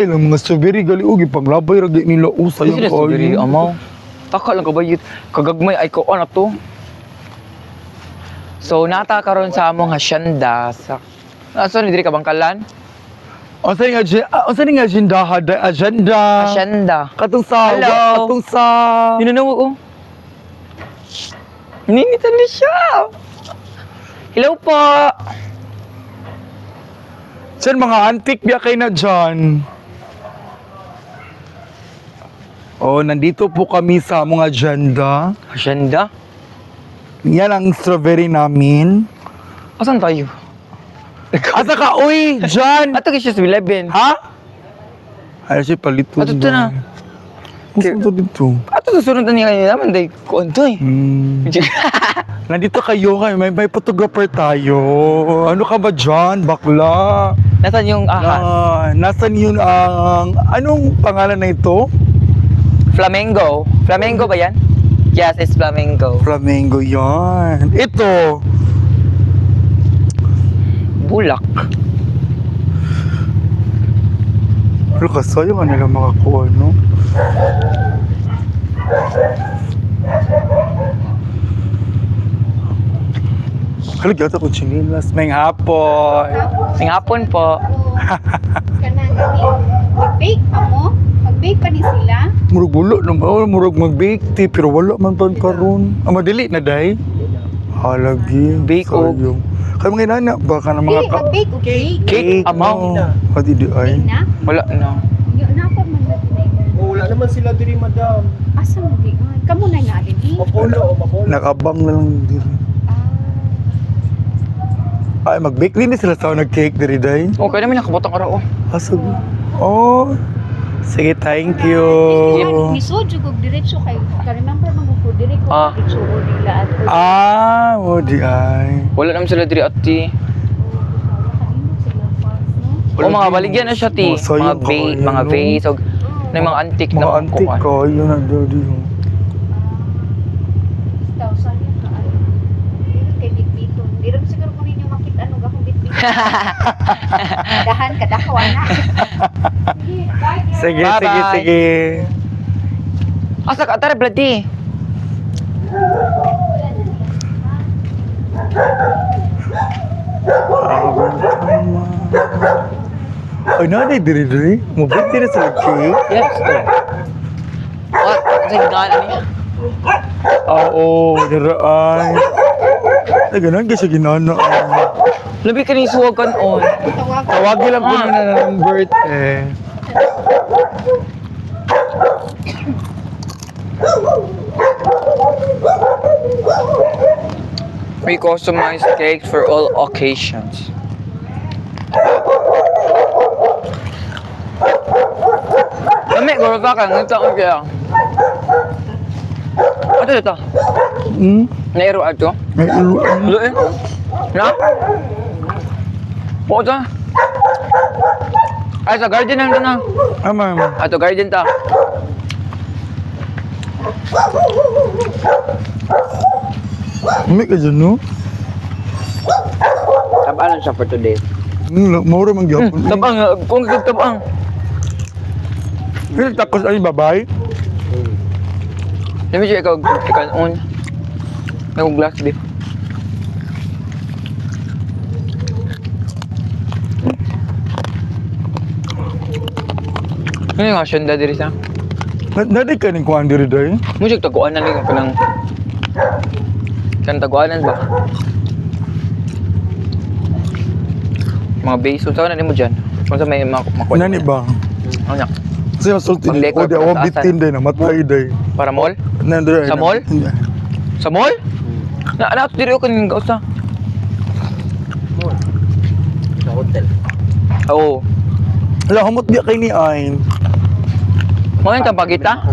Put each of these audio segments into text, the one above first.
Ilang mga strawberry gali ugi paglabay ragi nila usay Ay, sila strawberry, amaw. Taka lang kabayit. Kagagmay ay ko na to. So, nata karon sa among hasyenda sa... sorry, diri ka bangkalan? Unsa ning agenda agenda? Hasyenda. Katong sa Hello. katong sa Ninanawa ko. Ninitan na siya. Hello po. Saan mga antik biya kay na dyan? Oh, nandito po kami sa among agenda. Hasyenda? Yan ang strawberry namin. Asan tayo? Asa ka, uy! Dyan! Ato kay siya sa 11. Ha? Ay, siya palito. Ato to na. Saan to dito? Ato susunod na niya kanina naman. Day, kuantoy. Nandito kayo, may photographer tayo. Ano ka ba dyan, bakla? Nasaan yung ahas? Nasaan yun ang... Anong pangalan na ito? Flamingo. Flamingo ba yan? Yes, it's flamingo. Flamingo yan. Ito. Bulak. Pero kasayang nga nila makakuha, no? Kaligyan ako chinilas. May hapon. Ngayong hapon po. Kanang gani. Mag-bake pa mo? Mag-bake pa ni sila? Murag wala naman. Murag mag-bake tea. Pero wala man pa karon. Madili na, day. Halagi. Bake o- sayang. Kaya mga inana, baka na mga Dili, mag-bake o cake? Cake, amaw. Pati di ay. Cake na? Wala na. Yung napag man natin na yun. Wala naman sila diri, madam. Asa mo di? Kamu na nga din eh. Mapolo. Nakabang na lang diri. Ay, mag-bake din sila sa nag-cake diri, day. Okay namin nakabotang araw. Asa ba? Oh. Sige, thank you. Ni Sojo kog diretso kay ka-remember man ko dire ko Ah. diretso o nila at Mo di ay. Wala naman sila diri ati. O mga baligyan na siya ti. Oh, sayang Mga vase, kayo, mga no? vase, o na yung mga antique Mga na antik kukuha. ko, yun na daddy. kay bitbito. Di rin siguro kung ninyo makita ano gakong bitbito. Kadahan na. Sige, Bye-bye. sige, sige. Asa ka tara bloody. Ay, nanay diri. Mabit din sa cake. Yes, to. What? Sige nga niya. Oo, dira ay. Ay, ganun kasi ginana. Labi ka ni suwag kan on. Tawagin lang po na ng birthday. We customize cakes for all occasions. Kami, guro pa ka. Ngita ko kaya. Ato dito. Nairo ato. May iluan. Lo eh. Na? Oo ta. Ay, sa garden lang ito na. Ma'am. Ato garden ta. May ka dyan, no? Tabalan siya for today. Maura mang gyapon. Tabang, kung tabang. Pero takos ay babay. Let me siya ikaw on. May glass beef. Ano yung asyenda diri sa? Naday ka ning kuan diri day. Mo siya taguan na rin kanang... Kanang taguanan ba? Mga base. Unsa na mo dyan? Kung sa may makuha. Nani ba? Ano niya? Kasi masulti ni Pang-decor, o di awa pang-taasan. bitin day na matay day. Para mall? Nandre. Sa mall? Sa mall? Na ato diri ko kaning gausa. Sa hotel. Oo. Wala humot biya kay ni ay. Mo yung tapagita?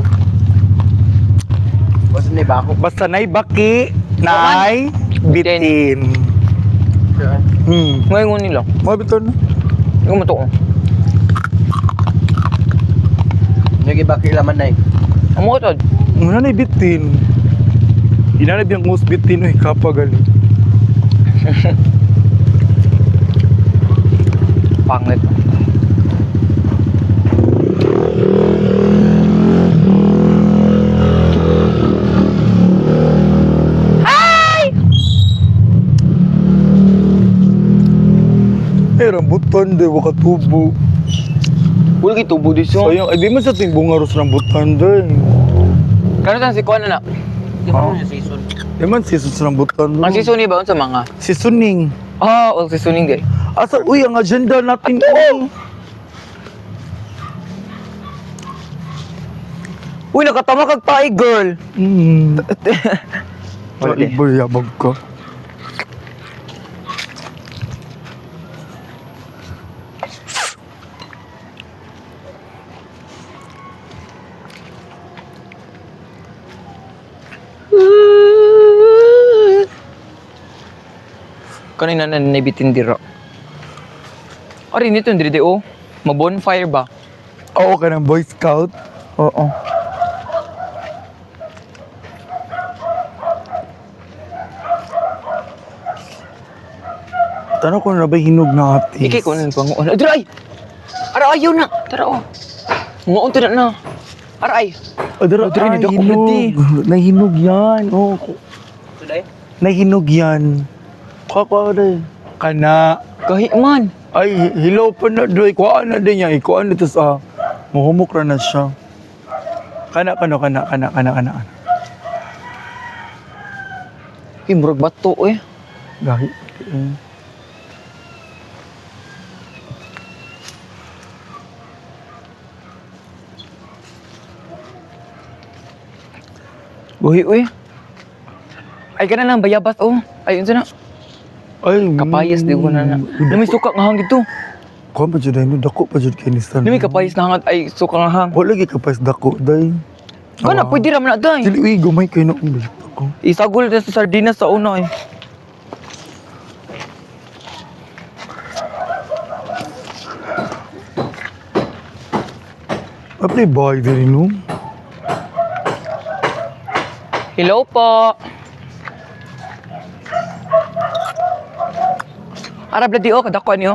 Basta ni ba ako? Basta nay baki, nay bitin. Ngayon nila. Mo biton. Yung mato ko. Nag-iba kilaman na eh. Amo ko tod. Muna nay bitin. Inanay biyang mus bitin oy kapagali. Pangit. rambutan, day, waka tubo. Wala kay tubo di so. Sayang, ay di man sa ting bunga ros rambutan, day. Kano tan si kuan na? Di ba yung season? Di man season sa rambutan. Ang season ni ba sa mga? Seasoning. Ah, oh, seasoning day. Asa, uy, ang agenda natin. Oh. Uy, nakatama kag tayo, girl. Wala Wala. iba, yabag ka. Kanina na nabitin dira. Ari nito ndiri di oh. Ma-bonfire ba? Oo, ka ng Boy Scout. Oo. Tanong ko na ba hinog na atis? Iki ko nang panguon. Dira ay. Ara ayaw na. Tara oh. Ngoon to na. Ara ay. Adara, Adara, hindi ako hinog. pwede. Nahinog yan. Oh, Today? nahinog yan. Kaka day. Kana. Kahi man. Ay, hilaw pa na doy. Kuhaan na din niya. Kuhaan na ito sa... Mahumok na siya. Kana. Murag bato eh. Gahi. Buhi uy. Ay kana nang bayabas oh. Ay unsa na? Ay, Kapayas di ko na. Nami suka nga hang dito. Kuhaan pa dyan dahil. Dako pa dyan kinisan. Nami kapayas na hangad ay suka nga hang. Wala lagi kapayas dako day. Kana pwede ra man na day. Dili, uy, gumay kayo na umbalik ako. Isagol na sa sardinas sa una eh. Apply bahay din no? Hello po. Arab na di oh, kadako niyo.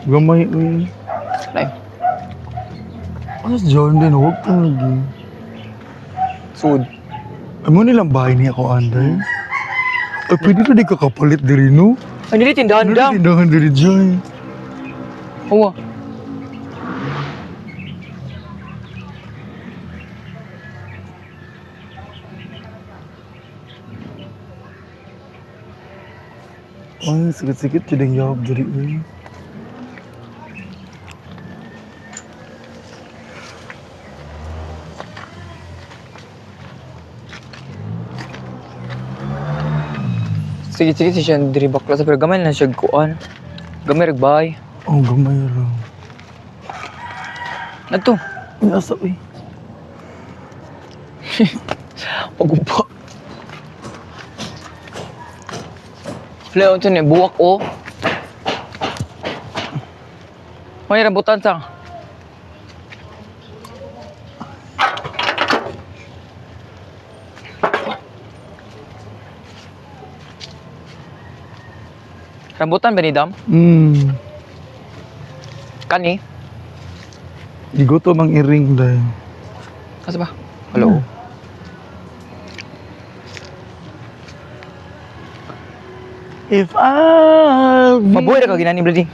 Gamay, uy. Nay, Ano sa John din, huwag kang lagi. sud. Ay mo nilang bahay niya ako, Anday. Ay, pwede na di kakapalit diri, no? Ay nili tindahan Ano dam. na tindahan diri dyan? Oo. Ay, sikit-sikit yun ang yawab diri, uy. Sige siya diri bakla sa pero gamay na siya kuan. Gamay rag bahay. Oh, gamay lang. Adto. Ay, asa, uy. Pagumpa. Leo ito ni buwak o. May rambutan sang. Rambutan ba ni Dam? Kani? Di ko to mang iring dahil. Asa ba? Hello. If I'll be... Mabuhay ra ka ginani brady.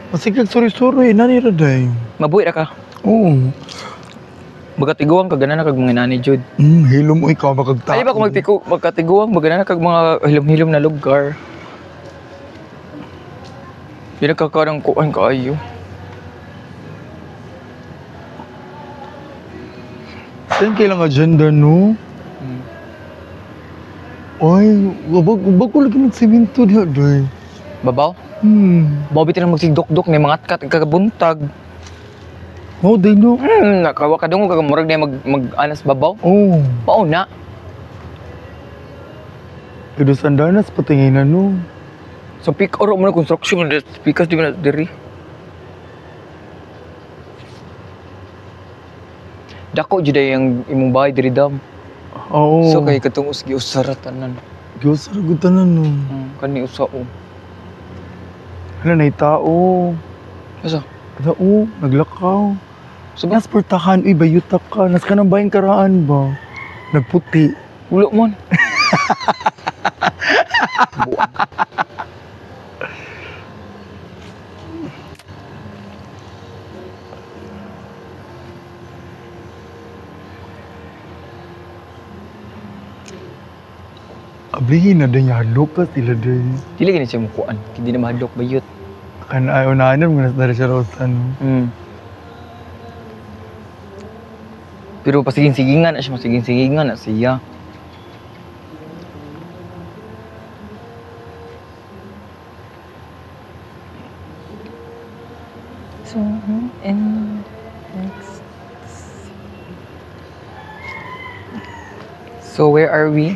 Masigag, sorry, nanira dahil. Mabuhay ra ka. Oo. Magkatiguang ka ganan kag mga nani jud. Hilom mo ikaw makagtao. Ay ba kung magkatiguang maganan kag mga hilom-hilom na lugar. Di na kakarang kuan kaayo. Saan kailang agenda, no? Ay, wag ko lagi magsiminto niya, day. Babaw? Bawa bitin ang magsigdok-dok na mga kat kagabuntag. Oh, day, no? Nakawa ka doon kag murag na mag-anas babaw. Oh. Pauna. Pero sandanas patinginan, no? So pick or mo na construction because di ba na diri. Dako jud ang imong bahay diri Dam. Oo. So kay katong usgi usaratanan. Diyos, saragutan na, no? Kani usa o. Hala, na tao. Asa? Tao, naglakaw. So ba? Nasportahan, uy, bayutak ka. Nas ka ng bayan karaan ba? Nagputi. Ulo mon. Kablihin na din hadlok ka sila din. Dili gani siya mukuan. Hindi na mahadlok bayot. Kan ayaw na mo na siya raw sa ano. Pero pasiging-sigingan na siya, masiging-sigingan na siya. So, and next. So, where are we?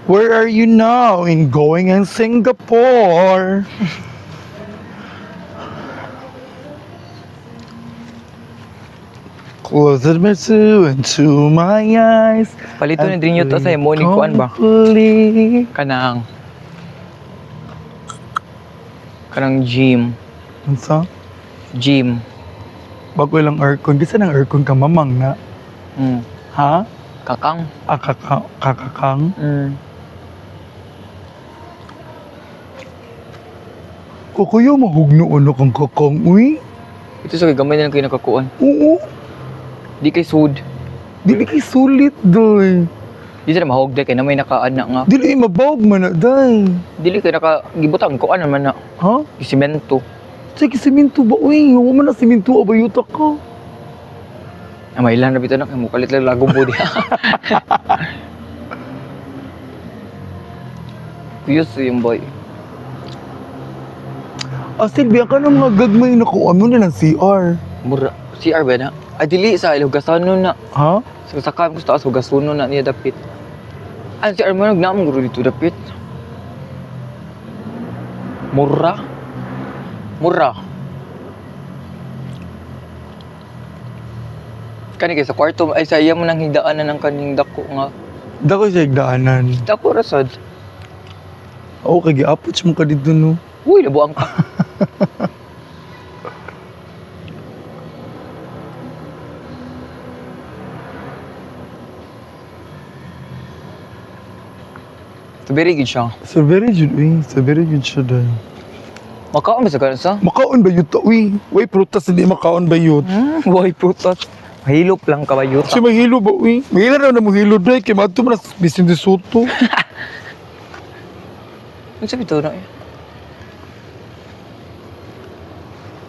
Where are you now? In going in Singapore. Close it into my eyes. Palito ni Drinyo to sa imo ni kuan ba? Kanang gym. Unsa? Gym. Bago ilang aircon. Bisa ng aircon ka mamang na. Ha? Kakang. Kakakang? O kuya, mahugno ano kang kakang, uy? Ito sa gamay na lang kayo nakakuan. Oo. Di kay sud. Dili kay sulit, doy. Di sila mahog kay na may nakaanak nga. Dili mabawag man na, day. Dili kay gibutang kuan naman na. Ha? Simento. Sige, siminto ba, uy? Huwag man na siminto, abayuta ka. May ilan na bito na kay mukalit lang lagong body. Kuyos yung boy. Silvia, ka na mga gagmay na kuha mo na ng CR. Mura. CR ba na? Ay, dili sa ilugasan nun na. Ha? Sa sakam ko sa taas, hugasan nun na niya dapit. Ay, CR mo nagnamang guro dito dapit. Mura? Mura. Kani kay sa kwarto, ay sa iya mo nang higdaanan ng kaning dako nga. Dako siya igdaanan. Dako rasad. Oo, kaya giapot mo ka dito, no? Uy, nabuang ka. So, very good siya. So very good, uy. So very good siya, day. Makaon ba sa kanasa? Makaon ba yun ta, uy? Uy, prutas hindi makaon ba yun? Boy, putot. Mahilop lang ka ba yun? Siya mahilo ba, uy? Mahilo na mahilo, day. Kaya mato mo na bisin de soto. Ano sabi ito na eh?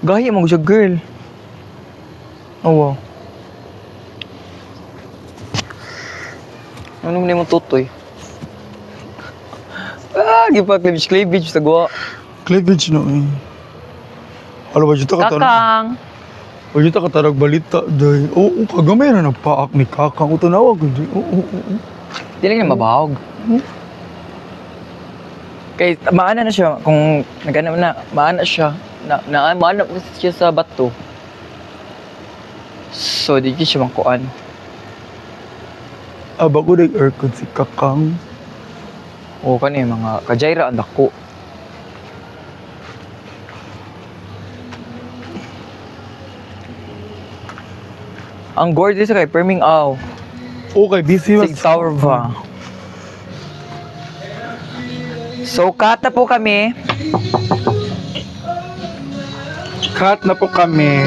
Gaya mo siya, girl. Oh, wow. Ano mo tutoy? Gipa cleavage sa gawa. Cleavage na, uy. Alam ba, dito ka tanong? Kakang! O dito ka tarag balita, day. Oo, kagamay na nagpaak ni Kakang. O tanawag ko, day. Oo. Di lang niya mabahog. Kaya maana na siya, kung nagana na, maana siya. Maana po siya sa bato. So, di siya mangkuan. Bago nag-aircon si Kakang. O, kani mga kajayra ang dako. Ang gorgeous kay Perming Aw. Okay, busy Sig Tower ba? So, kata po kami. Cut na po kami.